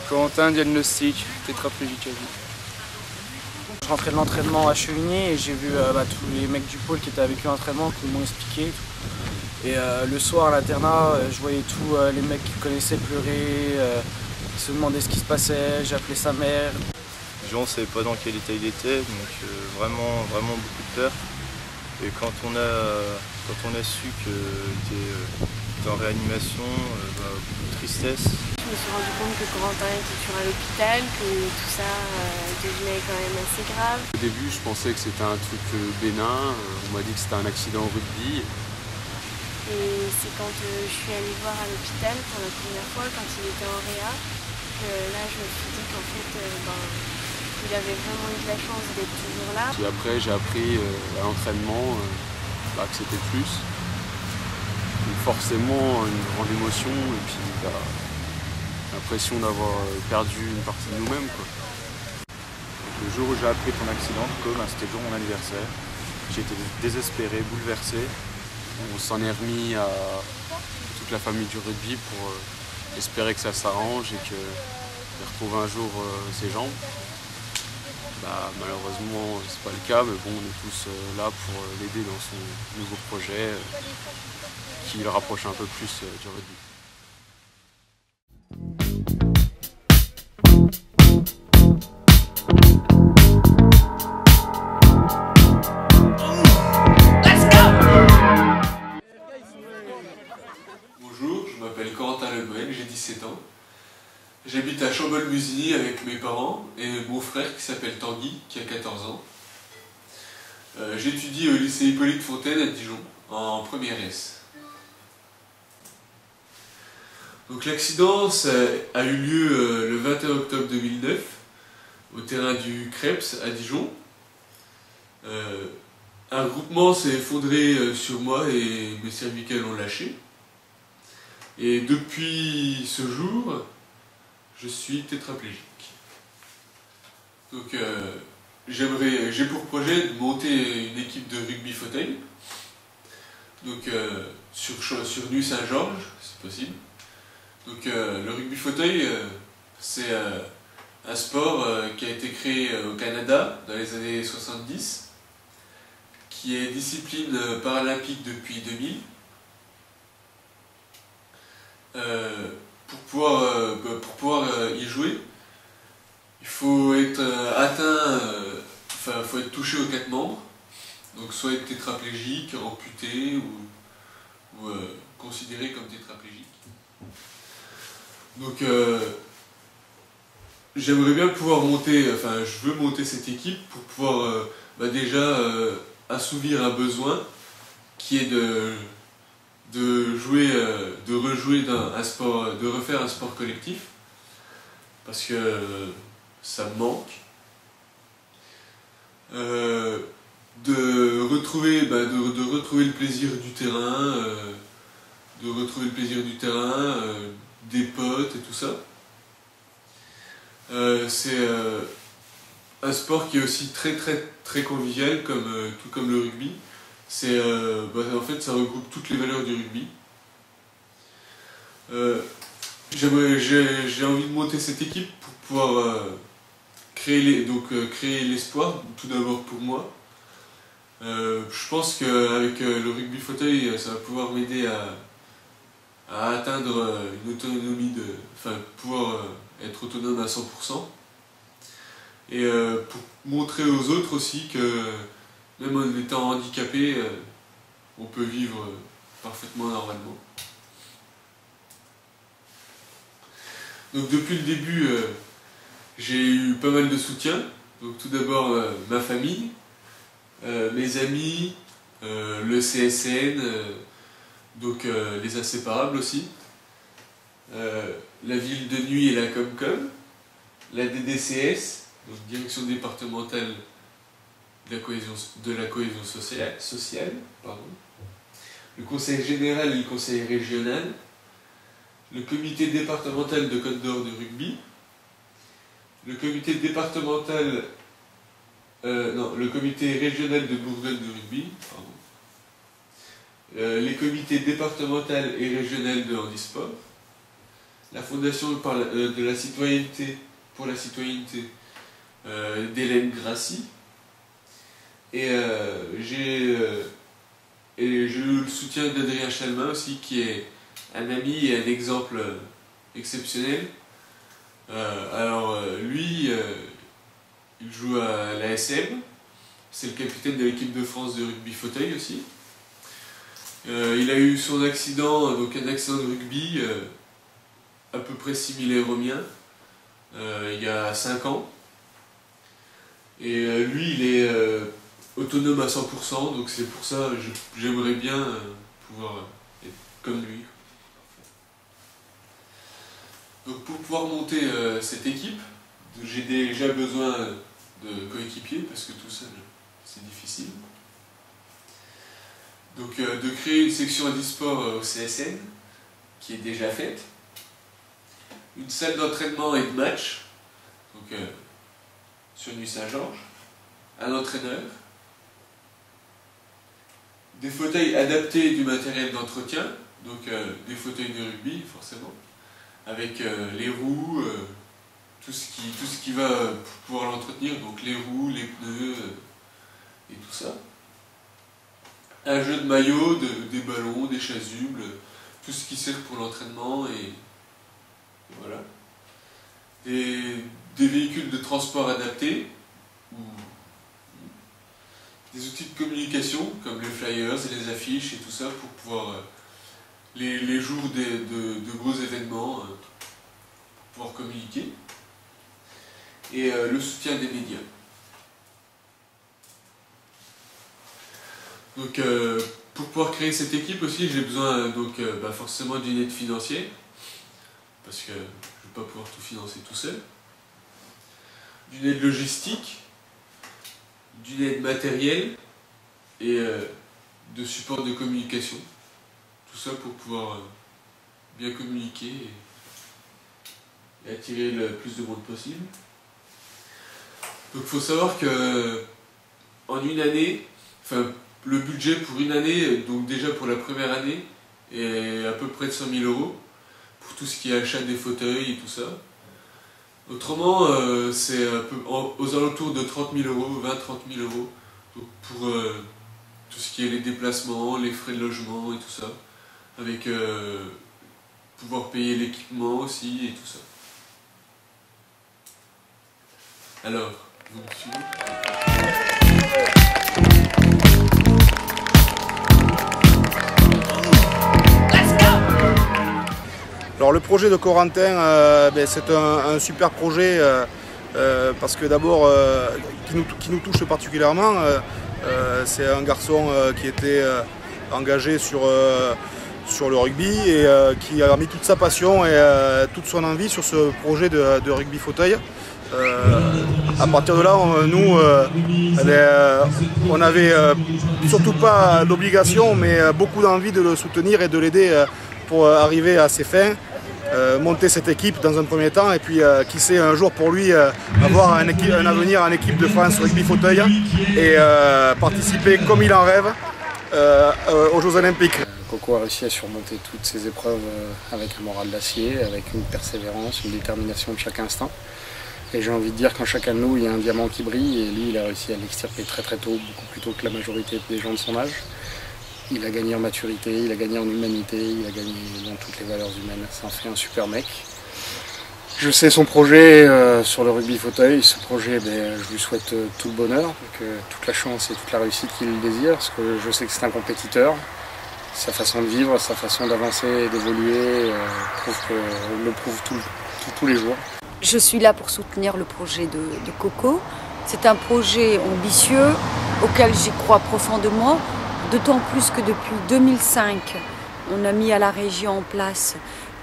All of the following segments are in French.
Corentin, diagnostic, tétraplégique à vie. Je rentrais de l'entraînement à Chevigny et j'ai vu tous les mecs du pôle qui étaient avec eux à l'entraînement, qui m'ont expliqué. Et le soir à l'internat, je voyais tous les mecs qui connaissaient pleurer, se demander ce qui se passait, j'appelais sa mère. Dijon, on ne savait pas dans quel état il était, donc vraiment beaucoup de peur. Et quand on a su qu'il était en réanimation, beaucoup de tristesse. Je me suis rendu compte que Corentin était toujours à l'hôpital, que tout ça devenait quand même assez grave. Au début, je pensais que c'était un truc bénin. On m'a dit que c'était un accident au rugby. Et c'est quand je suis allée voir à l'hôpital pour la première fois, quand il était en réa, que là je me suis dit qu'en fait il avait vraiment eu de la chance d'être toujours là. Puis après, j'ai appris à l'entraînement que c'était plus. Donc forcément, une grande émotion et puis l'impression d'avoir perdu une partie de nous-mêmes. Le jour où j'ai appris ton accident, c'était le jour de mon anniversaire. J'ai été désespéré, bouleversé. On s'en est remis à toute la famille du rugby pour espérer que ça s'arrange et qu'il retrouve un jour ses jambes. Malheureusement, c'est pas le cas, mais bon, on est tous là pour l'aider dans son nouveau projet qui le rapproche un peu plus du rugby. Bonjour, je m'appelle Corentin Le Gouen, j'ai 17 ans. J'habite à Chambol-Musigny avec mes parents et mon frère qui s'appelle Tanguy, qui a 14 ans. J'étudie au lycée Hippolyte Fontaine à Dijon, en première S. Donc l'accident a eu lieu le 21 octobre 2009 au terrain du Krebs à Dijon. Un regroupement s'est effondré sur moi et mes cervicales ont lâché. Et depuis ce jour, je suis tétraplégique. Donc j'ai pour projet de monter une équipe de rugby fauteuil. Donc sur Nuit Saint-Georges, c'est possible. Donc le rugby fauteuil, c'est un sport qui a été créé au Canada dans les années 70, qui est discipline paralympique depuis 2000. Pour pouvoir y jouer, il faut être faut être touché aux 4 membres, donc soit être tétraplégique, amputé ou considéré comme tétraplégique. Donc j'aimerais bien pouvoir je veux monter cette équipe pour pouvoir déjà assouvir un besoin qui est de refaire un sport collectif, parce que ça me manque, de retrouver le plaisir du terrain, des potes et tout ça. C'est un sport qui est aussi très convivial, tout comme le rugby. En fait, ça regroupe toutes les valeurs du rugby. J'ai envie de monter cette équipe pour pouvoir créer l'espoir, tout d'abord pour moi. Je pense qu'avec le rugby fauteuil, ça va pouvoir m'aider à atteindre une autonomie, pouvoir être autonome à 100%. Et pour montrer aux autres aussi que même en étant handicapé, on peut vivre parfaitement normalement. Donc depuis le début, j'ai eu pas mal de soutien. Donc tout d'abord ma famille, mes amis, le CSN, les inséparables aussi, la ville de Nuit et la Comcom, la DDCS, donc Direction départementale de la cohésion sociale, le conseil général et le conseil régional, le comité départemental de Côte d'Or de rugby, le comité régional de Bourgogne de rugby, les comités départemental et régional de handisport, la Fondation de la citoyenneté pour la citoyenneté d'Hélène Grassi. Et j'ai eu le soutien d'Adrien Chalmin aussi, qui est un ami et un exemple exceptionnel. Lui, il joue à l'ASM, c'est le capitaine de l'équipe de France de rugby fauteuil aussi. Il a eu son accident, donc un accident de rugby à peu près similaire au mien, il y a 5 ans. Et lui, il est autonome à 100%, donc c'est pour ça que j'aimerais bien pouvoir être comme lui. Donc pour pouvoir monter cette équipe, j'ai déjà besoin de coéquipiers, parce que tout seul, c'est difficile. Donc de créer une section handisport au CSN, qui est déjà faite. Une salle d'entraînement et de match, donc sur Nuit Saint-Georges. Un entraîneur. Des fauteuils adaptés du matériel d'entretien, donc des fauteuils de rugby forcément, avec les roues, tout ce qui va pour pouvoir l'entretenir, donc les roues, les pneus et tout ça. Un jeu de maillot, des ballons, des chasubles, tout ce qui sert pour l'entraînement et voilà. Des véhicules de transport adaptés, ou des outils de communication comme les flyers et les affiches et tout ça pour pouvoir, les jours de gros événements, pour pouvoir communiquer. Et le soutien des médias. Donc pour pouvoir créer cette équipe aussi, j'ai besoin forcément d'une aide financière, parce que je ne vais pas pouvoir tout financer tout seul. D'une aide logistique, d'une aide matérielle et de support de communication. Tout ça pour pouvoir bien communiquer et attirer le plus de monde possible. Donc il faut savoir que en une année, le budget pour une année, donc déjà pour la première année, est à peu près de 100 000 € pour tout ce qui est achat des fauteuils et tout ça. Autrement, c'est aux alentours de 30 000 €, 20-30 000 € donc pour tout ce qui est les déplacements, les frais de logement et tout ça, avec pouvoir payer l'équipement aussi et tout ça. Alors, vous me suivez ? Alors le projet de Corentin, c'est un super projet parce que d'abord, qui nous touche particulièrement, c'est un garçon qui était engagé sur le rugby et qui a mis toute sa passion et toute son envie sur ce projet de rugby fauteuil. À partir de là, on avait surtout pas l'obligation, mais beaucoup d'envie de le soutenir et de l'aider pour arriver à ses fins, monter cette équipe dans un premier temps, et puis qui sait un jour pour lui avoir un avenir en équipe de France rugby fauteuil et participer comme il en rêve aux Jeux Olympiques. Coco a réussi à surmonter toutes ces épreuves avec un moral d'acier, avec une persévérance, une détermination de chaque instant. Et j'ai envie de dire qu'en chacun de nous, il y a un diamant qui brille, et lui, il a réussi à l'extirper très très tôt, beaucoup plus tôt que la majorité des gens de son âge. Il a gagné en maturité, il a gagné en humanité, il a gagné dans toutes les valeurs humaines. Ça en fait un super mec. Je sais son projet sur le rugby fauteuil. Ce projet, je lui souhaite tout le bonheur, toute la chance et toute la réussite qu'il désire, parce que je sais que c'est un compétiteur. Sa façon de vivre, sa façon d'avancer et d'évoluer le prouve tous les jours. Je suis là pour soutenir le projet de Coco. C'est un projet ambitieux auquel j'y crois profondément, d'autant plus que depuis 2005, on a mis à la région en place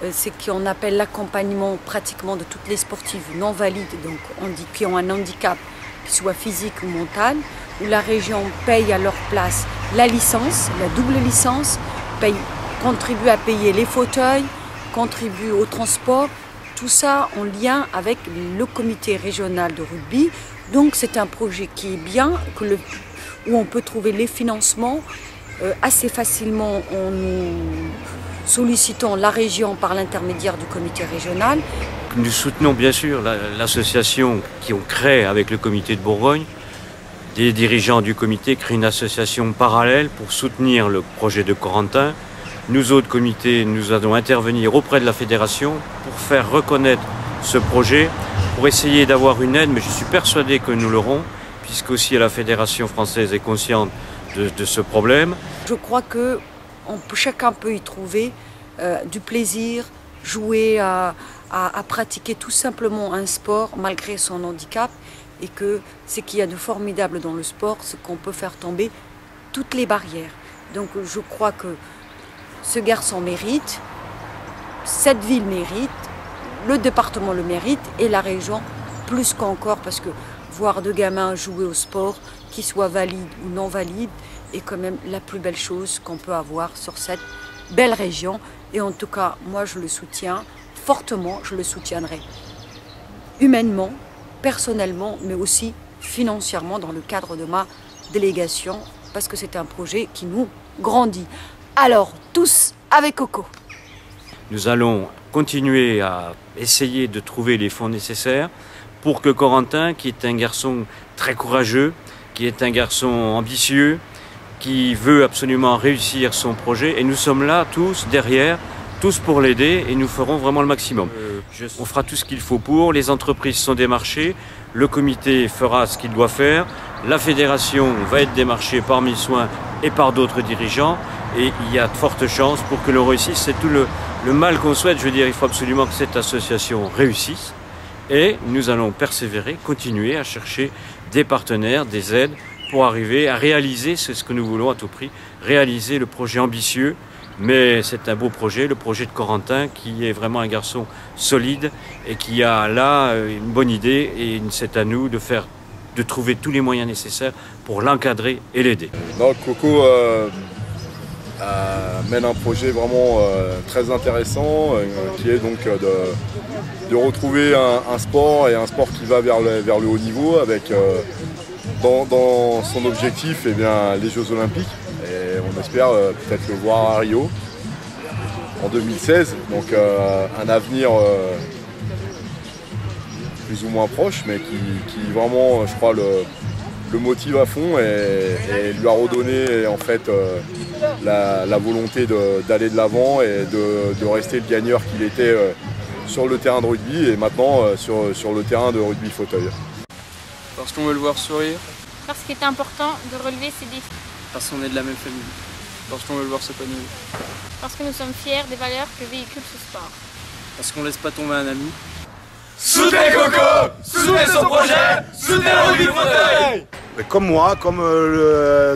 ce qu'on appelle l'accompagnement pratiquement de toutes les sportives non valides, donc qui ont un handicap, qu'il soit physique ou mental, où la région paye à leur place la licence, la double licence, contribue à payer les fauteuils, contribue au transport. Tout ça en lien avec le comité régional de rugby. Donc c'est un projet qui est bien, où on peut trouver les financements assez facilement en nous sollicitons la région par l'intermédiaire du comité régional. Nous soutenons bien sûr l'association qui ont créé avec le comité de Bourgogne. Des dirigeants du comité créent une association parallèle pour soutenir le projet de Corentin. Nous autres comités, nous allons intervenir auprès de la fédération pour faire reconnaître ce projet, pour essayer d'avoir une aide, mais je suis persuadé que nous l'aurons, puisqu'aussi la fédération française est consciente de ce problème. Je crois que chacun peut y trouver du plaisir, jouer à pratiquer tout simplement un sport malgré son handicap, et que ce qu'il y a de formidable dans le sport, c'est qu'on peut faire tomber toutes les barrières. Donc je crois que ce garçon mérite, cette ville mérite, le département le mérite et la région plus qu'encore, parce que voir deux gamins jouer au sport, qu'ils soient valides ou non valides, est quand même la plus belle chose qu'on peut avoir sur cette belle région. Et en tout cas, moi je le soutiens fortement, je le soutiendrai humainement, personnellement, mais aussi financièrement dans le cadre de ma délégation, parce que c'est un projet qui nous grandit. Alors, tous avec Coco. Nous allons continuer à essayer de trouver les fonds nécessaires pour que Corentin, qui est un garçon très courageux, qui est un garçon ambitieux, qui veut absolument réussir son projet, et nous sommes là tous derrière, tous pour l'aider, et nous ferons vraiment le maximum. On fera tout ce qu'il faut pour, les entreprises sont démarchées, le comité fera ce qu'il doit faire, la fédération va être démarchée par Mille Soins et par d'autres dirigeants, et il y a de fortes chances pour que l'on réussisse. C'est tout le mal qu'on souhaite. Je veux dire, il faut absolument que cette association réussisse, et nous allons persévérer, continuer à chercher des partenaires, des aides, pour arriver à réaliser ce que nous voulons à tout prix, réaliser le projet ambitieux. Mais c'est un beau projet, le projet de Corentin, qui est vraiment un garçon solide et qui a là une bonne idée, et c'est à nous de trouver tous les moyens nécessaires pour l'encadrer et l'aider. Donc Coco mène un projet vraiment très intéressant, qui est donc de retrouver un sport, et un sport qui va vers le haut niveau, avec dans son objectif les Jeux Olympiques. Et on espère peut-être le voir à Rio en 2016, donc un avenir plus ou moins proche, mais qui vraiment, je crois, le motive à fond, et lui a redonné en fait la volonté d'aller de l'avant et de rester le gagneur qu'il était sur le terrain de rugby, et maintenant sur le terrain de rugby fauteuil. Parce qu'on veut le voir sourire. Parce qu'il est important de relever ces défis. Parce qu'on est de la même famille. Parce qu'on veut le voir s'épanouir. Parce que nous sommes fiers des valeurs que véhicule ce sport. Parce qu'on laisse pas tomber un ami. Soutenez Coco, soutenez son projet, soutenez le rugby fauteuil. Comme moi, comme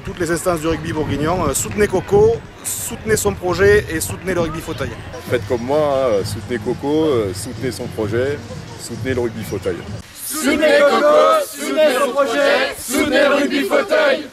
toutes les instances du rugby bourguignon, soutenez Coco, soutenez son projet et soutenez le rugby fauteuil. Faites comme moi, soutenez Coco, soutenez son projet, soutenez le rugby fauteuil. Soutenez Coco, soutenez son projet, soutenez le rugby fauteuil.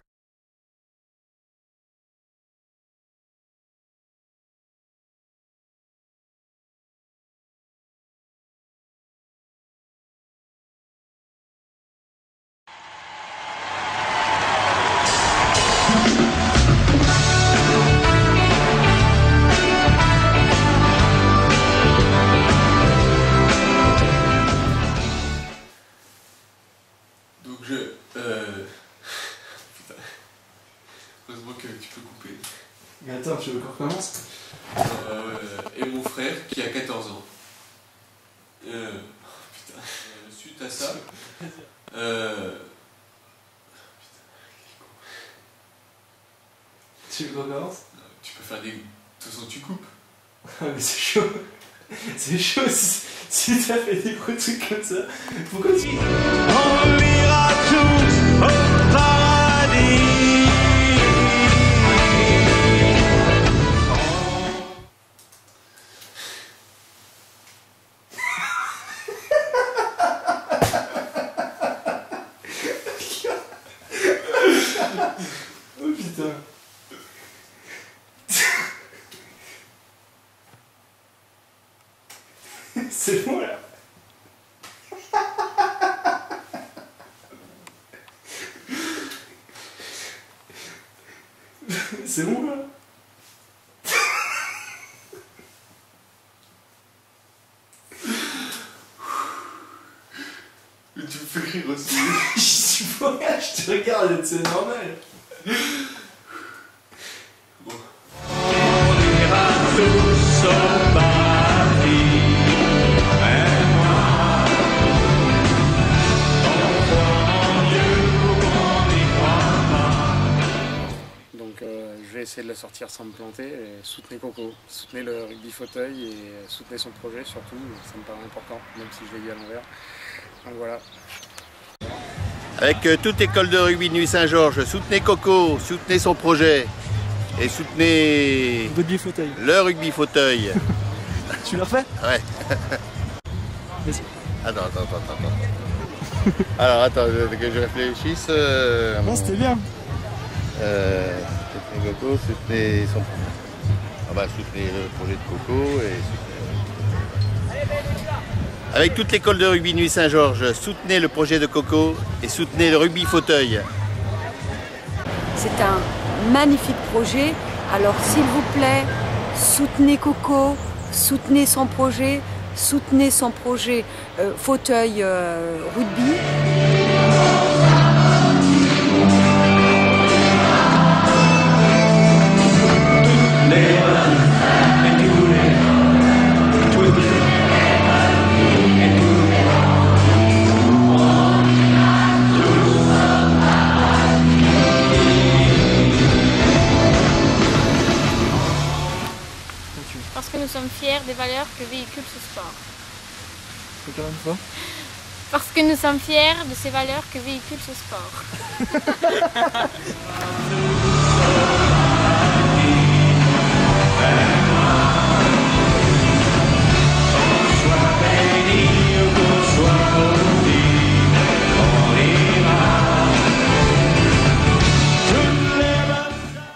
Heureusement que tu peux couper. Mais attends, tu veux qu'on recommence? Et mon frère qui a 14 ans. Putain. Suite à ça. Tu veux qu'on recommence? Tu peux faire des. De toute façon, tu coupes. Ah, mais c'est chaud. C'est chaud si t'as fait des gros trucs comme ça. Pourquoi tu. On ira tous au paradis. Oh putain. C'est bon là. C'est bon là. fait rire aussi. Je suis pas rien, je te regarde, c'est normal. Bon. On ira tous au paradis, et moi, on croit en Dieu ou on n'y croit pas. Donc je vais essayer de la sortir sans me planter et soutenez Coco, soutenez le rugby fauteuil et soutenez son projet surtout, ça me paraît important, même si je l'ai dit à l'envers. Donc voilà. Avec toute l'école de rugby de Nuit Saint-Georges, soutenez Coco, soutenez son projet et soutenez Rugby fauteuil. Le rugby fauteuil. Tu l'as fait? Ouais. Vas-y. Attends. Alors attends, que je réfléchisse. Non, c'était bien. Soutenez Coco, soutenez son projet. Ah bah soutenez le projet de Coco et avec toute l'école de rugby Nuit Saint-Georges, soutenez le projet de Coco et soutenez le rugby fauteuil. C'est un magnifique projet, alors s'il vous plaît, soutenez Coco, soutenez son projet fauteuil rugby. Parce que nous sommes fiers des valeurs que véhicule ce sport. Encore une fois. Parce que nous sommes fiers de ces valeurs que véhicule ce sport.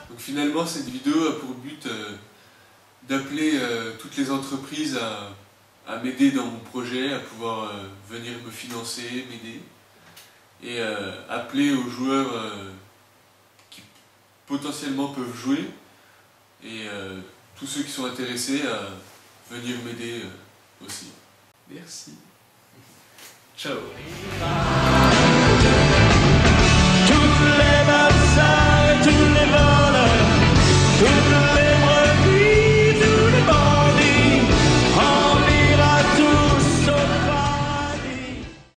Donc finalement, cette vidéo a pour but d'appeler toutes les entreprises à m'aider dans mon projet, à pouvoir venir me financer, m'aider, et appeler aux joueurs qui potentiellement peuvent jouer, et tous ceux qui sont intéressés à venir m'aider aussi. Merci. Ciao.